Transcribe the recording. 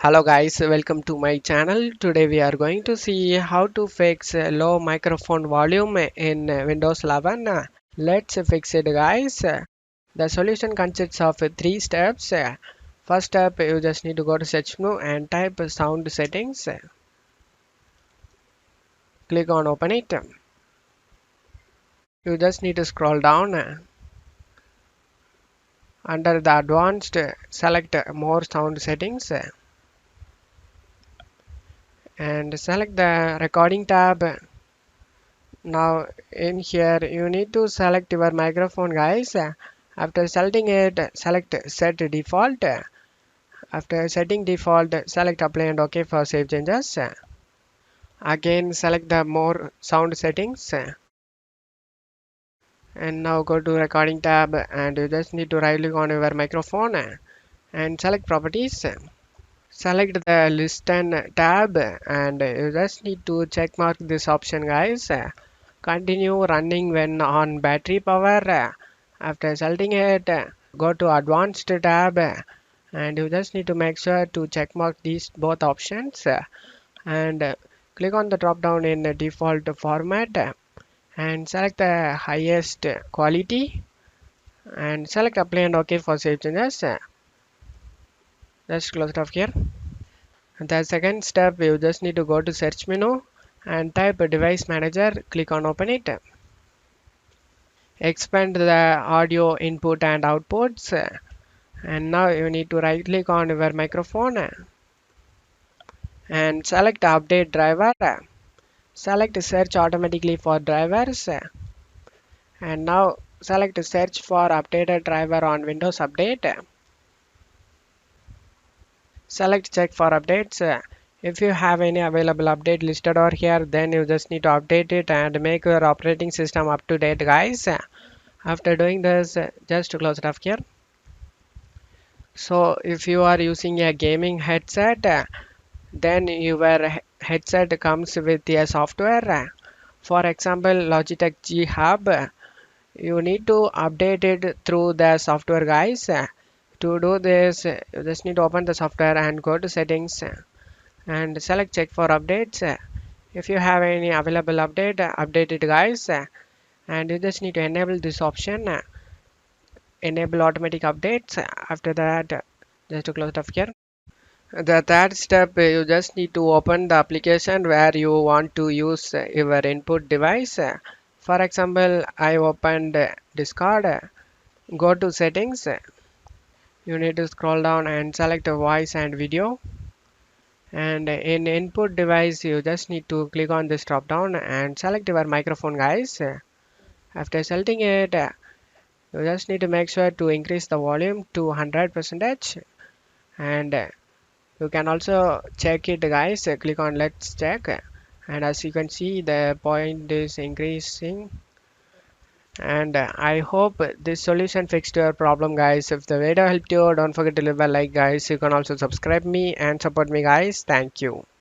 Hello guys, welcome to my channel. Today we are going to see how to fix low microphone volume in Windows 11. Let's fix it guys. The solution consists of three steps. First step, you just need to go to search menu and type sound settings. Click on open it. You just need to scroll down. Under the advanced, select more sound settings and select the recording tab. Now in here you need to select your microphone guys. After selecting it, select set default. After setting default, select apply and OK for save changes. Again select the more sound settings and now go to recording tab and you just need to right click on your microphone and select properties. Select the listen tab and you just need to check mark this option guys. Continue running when on battery power. After selecting it, go to advanced tab and you just need to make sure to check mark these both options and click on the drop down in the default format and select the highest quality and select apply and OK for save changes. Just close it off here. The second step, you just need to go to search menu and type device manager, click on open it. Expand the audio input and outputs and now you need to right click on your microphone and select update driver. Select search automatically for drivers and now select search for updated driver on Windows Update. Select check for updates. If you have any available update listed over here, then you just need to update it and make your operating system up to date guys. After doing this, just to close it off here. So if you are using a gaming headset, then your headset comes with a software. For example, Logitech G Hub. You need to update it through the software guys. To do this, you just need to open the software and go to settings and select check for updates. If you have any available update, update it guys. And you just need to enable this option, enable automatic updates. After that, just to close it off here. The third step, you just need to open the application where you want to use your input device. For example, I opened Discord. Go to settings. You need to scroll down and select voice and video. And in input device, you just need to click on this drop down and select your microphone guys. After selecting it, you just need to make sure to increase the volume to 100% and you can also check it guys. Click on let's check and as you can see the point is increasing. And I hope this solution fixed your problem guys. If the video helped you, don't forget to leave a like guys. You can also subscribe me and support me guys. Thank you.